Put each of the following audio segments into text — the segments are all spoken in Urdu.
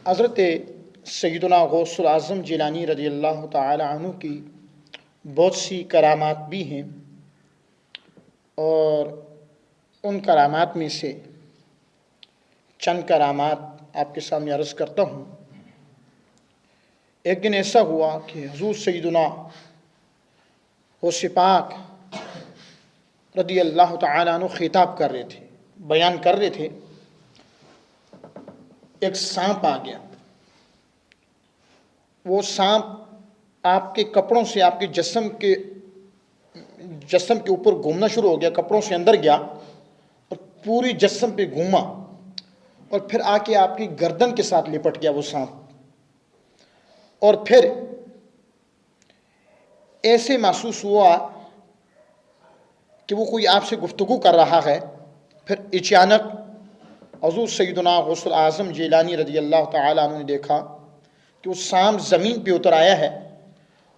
حضرت سیدنا غوث العظم جیلانی رضی اللہ تعالی عنہ کی بہت سی کرامات بھی ہیں، اور ان کرامات میں سے چند کرامات آپ کے سامنے عرض کرتا ہوں۔ ایک دن ایسا ہوا کہ حضور سیدنا غوث پاک رضی اللہ تعالی عنہ خطاب کر رہے تھے، بیان کر رہے تھے۔ ایک سانپ آ گیا، وہ سانپ آپ کے کپڑوں سے آپ کے جسم کے اوپر گھومنا شروع ہو گیا، کپڑوں سے اندر گیا اور پوری جسم پہ گھوما، اور پھر آ کے آپ کی گردن کے ساتھ لپٹ گیا وہ سانپ۔ اور پھر ایسے محسوس ہوا کہ وہ کوئی آپ سے گفتگو کر رہا ہے۔ پھر اچانک حضور سیدنا غوث العظم جیلانی رضی اللہ تعالیٰ عنہ نے دیکھا کہ وہ سانپ زمین پہ اتر آیا ہے،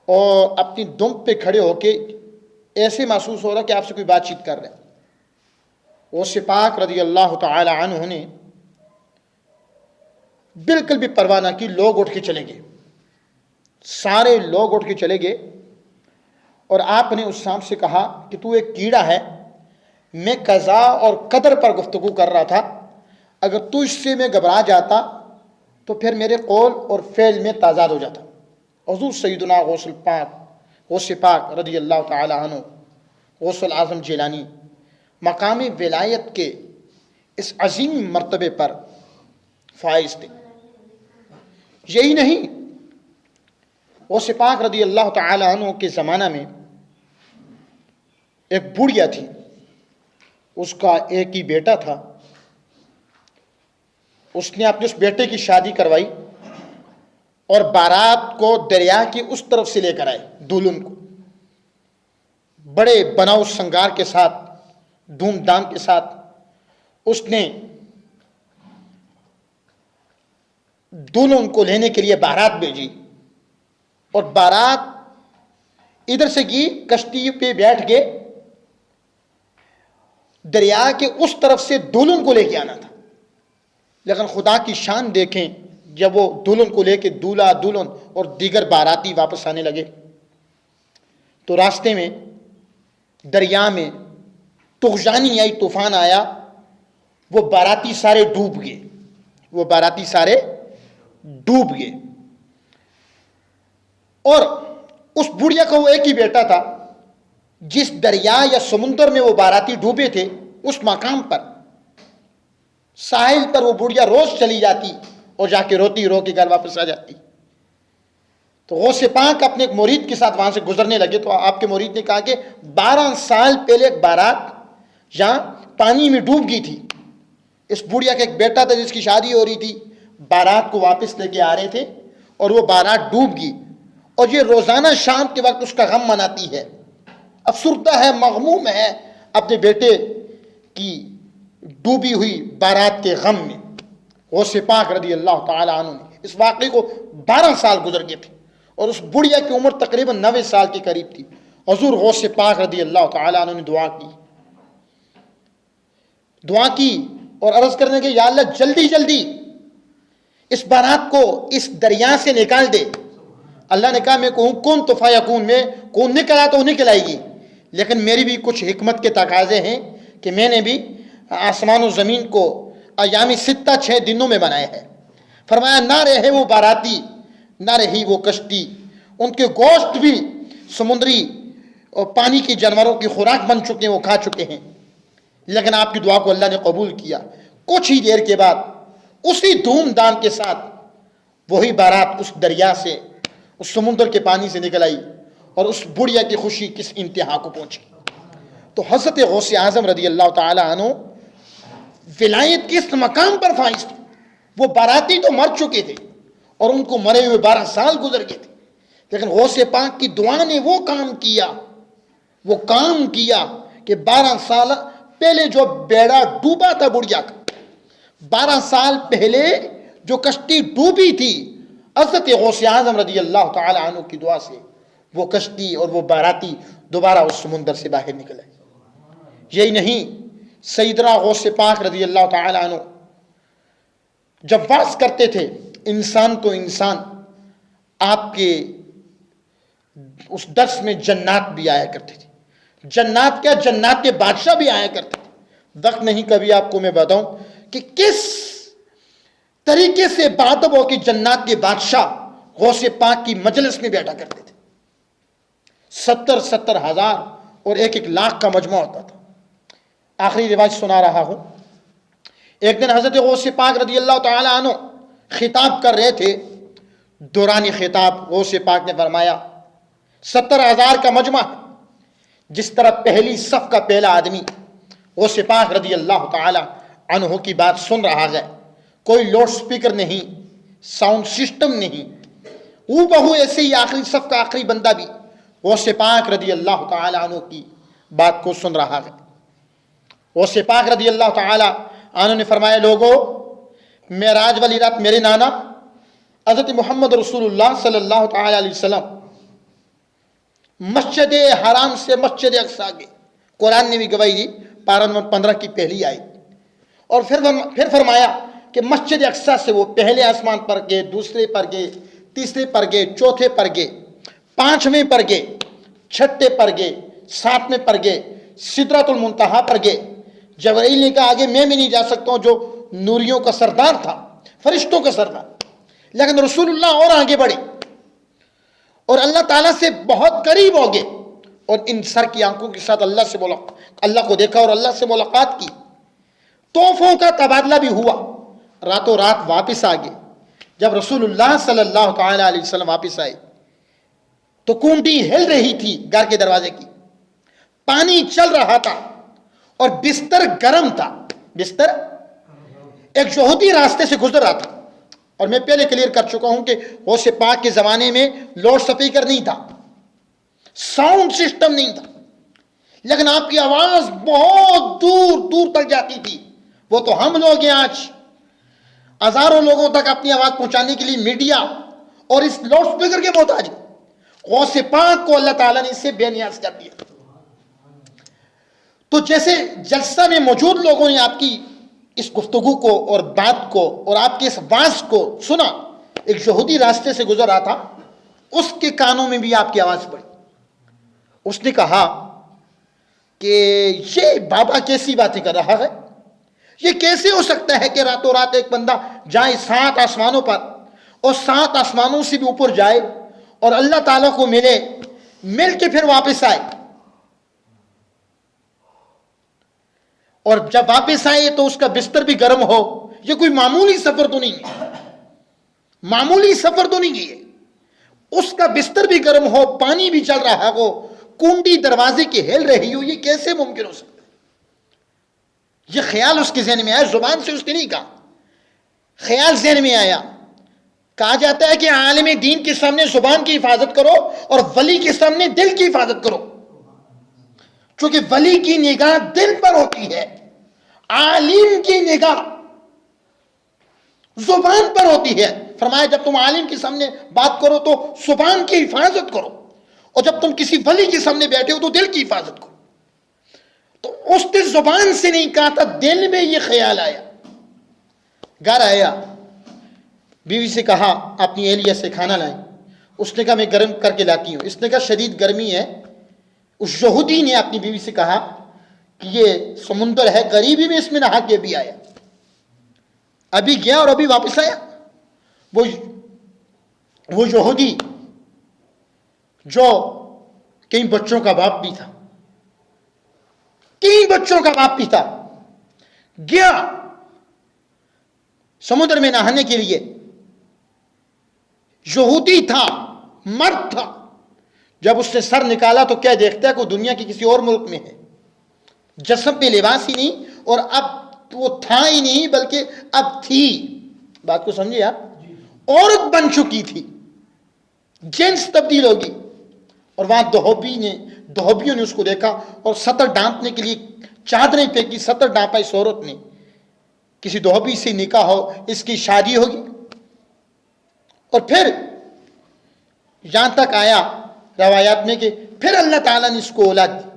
اور اپنی دم پہ کھڑے ہو کے ایسے محسوس ہو رہا کہ آپ سے کوئی بات چیت کر رہے ہیں۔ غوث پاک رضی اللہ تعالی عنہ نے بالکل بھی پرواہ نہ کی، لوگ اٹھ کے چلے گئے، سارے لوگ اٹھ کے چلے گئے، اور آپ نے اس سانپ سے کہا کہ تو ایک کیڑا ہے، میں قضا اور قدر پر گفتگو کر رہا تھا، اگر تو اس سے میں گھبرا جاتا تو پھر میرے قول اور فعل میں تضاد ہو جاتا۔ حضور سیدنا غوث پاک رضی اللہ تعالی عنہ غوث العظم جیلانی مقام ولایت کے اس عظیم مرتبے پر فائز تھے۔ یہی نہیں، غوث پاک رضی اللہ تعالی عنہ کے زمانہ میں ایک بڑھیا تھی، اس کا ایک ہی بیٹا تھا۔ اس نے اپنے اس بیٹے کی شادی کروائی اور بارات کو دریا کی اس طرف سے لے کر آئے، دلہن کو بڑے بناؤ سنگار کے ساتھ، دھوم دھام کے ساتھ اس نے دلہن کو لینے کے لیے بارات بھیجی، اور بارات ادھر سے کی، کشتی پہ بیٹھ کے دریا کے اس طرف سے دلہن کو لے کے آنا تھا۔ لیکن خدا کی شان دیکھیں، جب وہ دلہن کو لے کے دولہا دلہن اور دیگر باراتی واپس آنے لگے تو راستے میں دریا میں طغیانی آئی، طوفان آیا، وہ باراتی سارے ڈوب گئے۔ اور اس بڑھیا کا وہ ایک ہی بیٹا تھا، جس دریا یا سمندر میں وہ باراتی ڈوبے تھے، اس مقام پر ساحل پر وہ بڑھیا روز چلی جاتی اور جا کے روتی رو کے گھر واپس آ جاتی۔ تو غوث پاک اپنے ایک مرید کے ساتھ وہاں سے گزرنے لگے، تو آپ کے مرید نے کہا کہ 12 سال پہلے ایک بارات یہاں پانی میں ڈوب گئی تھی، اس بڑھیا کا ایک بیٹا تھا جس کی شادی ہو رہی تھی، بارات کو واپس لے کے آ رہے تھے اور وہ بارات ڈوب گئی، اور یہ روزانہ شام کے وقت اس کا غم مناتی ہے، افسردہ ہے، مغموم ہے اپنے بیٹے کی ڈوبی ہوئی بارات کے غم میں۔ غوث پاک رضی اللہ تعالی عنہ نے اس واقعے کو 12 سال گزر گئے تھے، اور اس بڑھیا کی عمر تقریباً 90 سال کے قریب تھی۔ حضور غوث پاک رضی اللہ تعالی عنہ نے دعا کی اور عرض کرنے کے، یا اللہ جلدی جلدی اس بارات کو اس دریا سے نکال دے۔ اللہ نے کہا میں کہوں کن تو فیکون، میں کون نکلا تو نکل آئے گی، لیکن میری بھی کچھ حکمت کے تقاضے ہیں کہ میں نے بھی آسمان و زمین کو ایام 6 دنوں میں بنایا ہے۔ فرمایا نہ رہے وہ باراتی، نہ رہی وہ کشتی، ان کے گوشت بھی سمندری اور پانی کے جانوروں کی خوراک بن چکے ہیں، وہ کھا چکے ہیں، لیکن آپ کی دعا کو اللہ نے قبول کیا۔ کچھ ہی دیر کے بعد اسی دھوم دھام کے ساتھ وہی بارات اس دریا سے، اس سمندر کے پانی سے نکل آئی، اور اس بڑھیا کی خوشی کس انتہا کو پہنچی۔ تو حضرت غوث اعظم رضی اللہ تعالی عنہ ولایت کے اس مقام پر فائز تھے۔ وہ باراتی تو مر چکے تھے اور ان کو مرے ہوئے 12 سال گزر گئے تھے، لیکن غوث پاک کی دعا نے وہ کام کیا کہ 12 سال پہلے جو بیڑا ڈوبا تھا بڑھیا کا، 12 سال پہلے جو کشتی ڈوبی تھی، حضرت غوث اعظم رضی اللہ تعالی عنہ کی دعا سے وہ کشتی اور وہ باراتی دوبارہ اس سمندر سے باہر نکل آئے۔ یہی نہیں، سیدنا غوث پاک رضی اللہ تعالی عنہ جب واعظ کرتے تھے انسان تو انسان آپ کے اس درس میں جنات بھی آیا کرتے تھے. جنات کیا، جنات کے بادشاہ بھی آیا کرتے تھے. وقت نہیں کبھی آپ کو میں بتاؤں کہ کس طریقے سے باتب ہو کہ جنات کے بادشاہ غوث پاک کی مجلس میں بیٹھا کرتے تھے. 70 ہزار اور 1 لاکھ کا مجمع ہوتا تھا. آخری روایت سنا رہا ہوں. ایک دن حضرت غوث پاک رضی اللہ تعالی عنہ خطاب کر رہے تھے. دورانی خطاب غوث پاک نے فرمایا 70,000 کا مجمع، جس طرح پہلی صف کا پہلا آدمی غوث پاک رضی اللہ تعالی عنہ کی بات سن رہا ہے، کوئی لاؤڈ سپیکر نہیں، ساؤنڈ سسٹم نہیں، وہ بہو ایسے ہی آخری صف کا آخری بندہ بھی غوث پاک رضی اللہ تعالی عنہ کی بات کو سن رہا ہے. غوث پاک رضی اللہ تعالی عنہ نے فرمایا، لوگوں، معراج والی رات میرے نانا حضرت محمد رسول اللہ صلی اللہ تعالی علیہ وسلم مسجد حرام سے مسجد اقصیٰ گئے. قرآن نے بھی گواہی دی، پارہ نمبر 15 کی پہلی آیت. اور پھر فرمایا کہ مسجد اقصیٰ سے وہ پہلے آسمان پر گئے، دوسرے پر گئے، تیسرے پر گئے، چوتھے پر گئے، 5ویں پر گئے، 6 پر گئے، 7ویں پر گئے، سدرۃ المنتہا پر گئے. جبرائیل نے کہا آگے میں بھی نہیں جا سکتا ہوں، جو نوریوں کا سردار تھا، فرشتوں کا سردار. لیکن رسول اللہ اور آگے بڑھے اور اللہ تعالیٰ سے بہت قریب ہو گئے، اور ان سر کی آنکھوں کے ساتھ اللہ کو دیکھا اور اللہ سے ملاقات کی. تحفوں کا تبادلہ بھی ہوا. راتوں رات واپس آ گئے. جب رسول اللہ صلی اللہ تعالی علیہ وسلم واپس آئے تو کنڈی ہل رہی تھی گھر کے دروازے کی، پانی چل رہا تھا اور بستر گرم تھا. بستر ایک یہودی راستے سے گزر رہا تھا. اور میں پہلے کلیئر کر چکا ہوں کہ غوث پاک کے زمانے میں لاؤڈ سپیکر نہیں تھا، ساؤنڈ سسٹم نہیں تھا، لیکن آپ کی آواز بہت دور دور تک جاتی تھی. وہ تو ہم لوگ ہیں آج ہزاروں لوگوں تک اپنی آواز پہنچانے کے لیے میڈیا اور اس لاؤڈ سپیکر کے محتاج. غوث پاک کو اللہ تعالیٰ نے اس سے بے نیاز کر دیا. تو جیسے جلسہ میں موجود لوگوں نے آپ کی اس گفتگو کو اور بات کو اور آپ کے اس واز کو سنا، ایک یہودی راستے سے گزر رہا تھا، اس کے کانوں میں بھی آپ کی آواز پڑی. اس نے کہا کہ یہ بابا کیسی باتیں کر رہا ہے، یہ کیسے ہو سکتا ہے کہ راتوں رات ایک بندہ جائے 7 آسمانوں پر اور 7 آسمانوں سے بھی اوپر جائے اور اللہ تعالیٰ کو مل کے پھر واپس آئے. اور جب واپس آئے تو اس کا بستر بھی گرم ہو. یہ کوئی معمولی سفر تو نہیں ہے، معمولی سفر تو نہیں ہے. اس کا بستر بھی گرم ہو، پانی بھی چل رہا ہو، کنڈی دروازے کی ہل رہی ہو، یہ کیسے ممکن ہو سکتا ہے؟ یہ خیال اس کے ذہن میں آیا، زبان سے اس نے نہیں کہا، خیال ذہن میں آیا. کہا جاتا ہے کہ عالم دین کے سامنے زبان کی حفاظت کرو اور ولی کے سامنے دل کی حفاظت کرو، چونکہ ولی کی نگاہ دل پر ہوتی ہے، عالم کی نگاہ زبان پر ہوتی ہے. فرمایا جب تم عالم کے سامنے بات کرو تو زبان کی حفاظت کرو، اور جب تم کسی ولی کے سامنے بیٹھے ہو تو دل کی حفاظت کرو. تو اس نے زبان سے نہیں کہا تھا، دل میں یہ خیال آیا. گھر آیا، بیوی سے کہا اپنی اہلیہ سے کھانا لائیں. اس نے کہا میں گرم کر کے لاتی ہوں. اس نے کہا شدید گرمی ہے. اس یہودی نے اپنی بیوی سے کہا کہ یہ سمندر ہے، غریبی میں اس میں نہا کے بھی آیا، ابھی گیا اور ابھی واپس آیا. وہ یہودی جو کئی بچوں کا باپ بھی تھا، کئی بچوں کا باپ بھی تھا، گیا سمندر میں نہانے کے لیے. یہودی تھا، مرد تھا. جب اس نے سر نکالا تو کیا دیکھتا ہے کہ وہ دنیا کی کسی اور ملک میں ہے. جسم پہ لباس ہی نہیں، اور اب وہ تھا ہی نہیں بلکہ اب تھی. بات کو سمجھے آپ؟ عورت بن چکی تھی، جنس تبدیل ہوگی. اور وہاں دہوبیوں نے اس کو دیکھا اور 70 ڈانپنے کے لیے چادریں پھینکی. 70 ڈانپا اس عورت نے. کسی دہوبی سے نکاح ہو، اس کی شادی ہوگی. اور پھر یہاں تک آیا روایات میں کہ پھر اللہ تعالیٰ نے اس کو اولاد دی.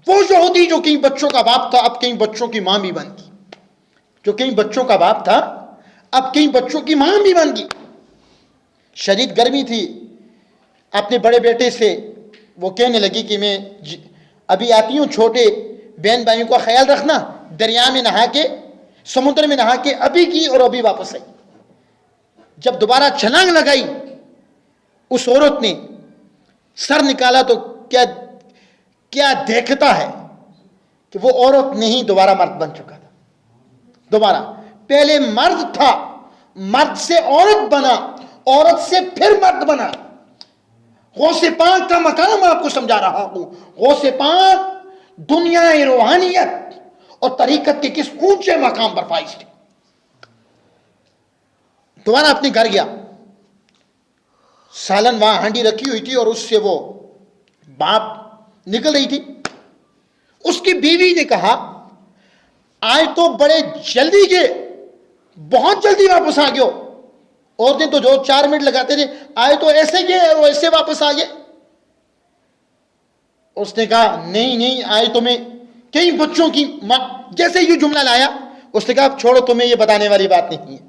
وہ یہودی جو کئی بچوں کا باپ تھا اب کئی بچوں کی ماں بھی بن گئی. جو کئی بچوں کا باپ تھا اب کئی بچوں کی ماں بھی بن گئی. شدید گرمی تھی, اپنے بڑے بیٹے سے وہ کہنے لگی کہ میں ابھی آتی ہوں, چھوٹے بہن بھائیوں کا خیال رکھنا, دریا میں نہا کے, سمندر میں نہا کے ابھی کی اور ابھی واپس آئی. جب دوبارہ چھلانگ لگائی اس عورت نے, سر نکالا تو کیا دیکھتا ہے کہ وہ عورت نہیں دوبارہ مرد بن چکا تھا. دوبارہ پہلے مرد تھا, مرد سے عورت بنا, عورت سے پھر مرد بنا. غوث پاک کا مقام آپ کو سمجھا رہا ہوں. غوث پاک دنیا روحانیت اور طریقت کے کس اونچے مقام پر فائز تھے. دوبارہ اپنے گھر گیا, سالن وہاں ہانڈی رکھی ہوئی تھی اور اس سے وہ بھاپ نکل رہی تھی. اس کی بیوی نے کہا آج تو بڑے جلدی گئے, بہت جلدی واپس آ گئے. عورتیں تو جو 4 منٹ لگاتے تھے, آئے تو ایسے گئے اور ایسے واپس آ گئے. اس نے کہا نہیں آئے تو میں کئی بچوں کی ماں, جیسے یہ جملہ لایا اس نے کہا اب چھوڑو, تمہیں یہ بتانے والی بات نہیں ہے.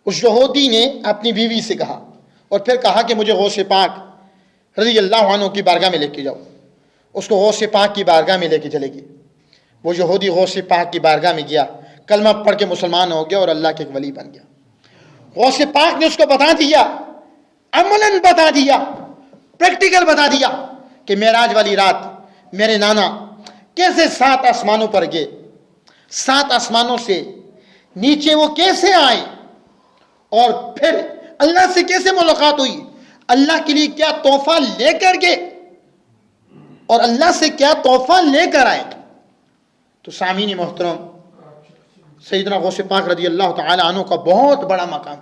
اس یہودی نے اپنی بیوی سے کہا اور پھر کہا کہ مجھے غوث پاک رضی اللہ عنہ کی بارگاہ میں لے کے جاؤ. اس کو غوث پاک کی بارگاہ میں لے کے چلے گی. وہ یہودی غوث پاک کی بارگاہ میں گیا, کلمہ پڑھ کے مسلمان ہو گیا اور اللہ کے ایک ولی بن گیا. غوث پاک نے اس کو بتا دیا, عملاً بتا دیا, پریکٹیکل بتا دیا کہ معراج والی رات میرے نانا کیسے 7 آسمانوں پر گئے, 7 آسمانوں سے نیچے وہ کیسے آئے, اور پھر اللہ سے کیسے ملاقات ہوئی, اللہ کے لیے کیا تحفہ لے کر گئے اور اللہ سے کیا تحفہ لے کر آئے. تو سامعین محترم, سیدنا غوث پاک رضی اللہ تعالی عنہ کا بہت بڑا مقام.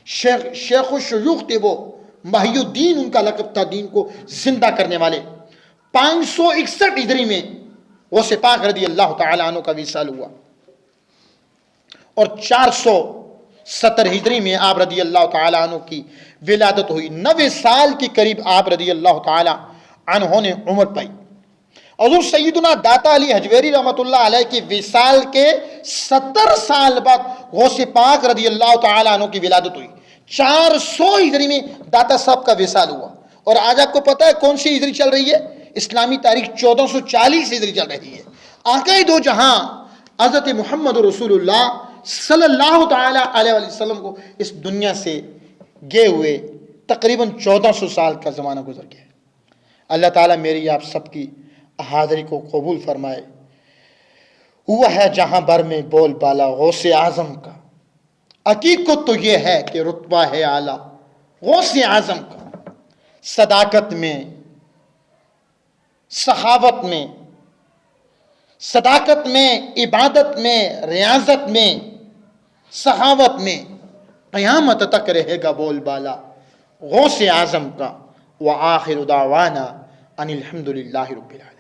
شیخ الشیوخ تھے وہ, محی الدین ان کا لقب تھا, دین کو زندہ کرنے والے. 561 ہجری میں غوث پاک رضی اللہ تعالی عنہ کا وصال ہوا اور 470 ہجری میں آپ رضی اللہ تعالی عنہ کی ولادت ہوئی. 90 سال کے قریب آپ رضی اللہ تعالی عنہ نے عمر پائی. حضور سیدنا داتا علی حجویری رحمۃ اللہ علیہ کی وصال کے 70 سال بعد غوث پاک رضی اللہ تعالی عنہ کی ولادت ہوئی. 400 ہجری میں داتا صاحب کا وصال ہوا. اور آج آپ کو پتہ ہے کون سی ہجری چل رہی ہے؟ اسلامی تاریخ 1440 ہجری چل رہی ہے. آقا دو جہاں حضرت محمد رسول اللہ صلی اللہ تعالی علیہ وسلم کو اس دنیا سے گئے ہوئے تقریباً 1400 سال کا زمانہ گزر گیا. اللہ تعالیٰ میری آپ سب کی حاضری کو قبول فرمائے. ہوا ہے جہاں بھر میں بول بالا غوث اعظم کا, حقیقت تو یہ ہے کہ رتبہ ہے اعلیٰ غوث اعظم کا. صداقت میں, سخاوت میں, صداقت میں, عبادت میں, ریاضت میں, سخاوت میں قیامت تک رہے گا بول بالا غوث اعظم کا. وآخر دعوانا ان الحمد للہ رب العالمین.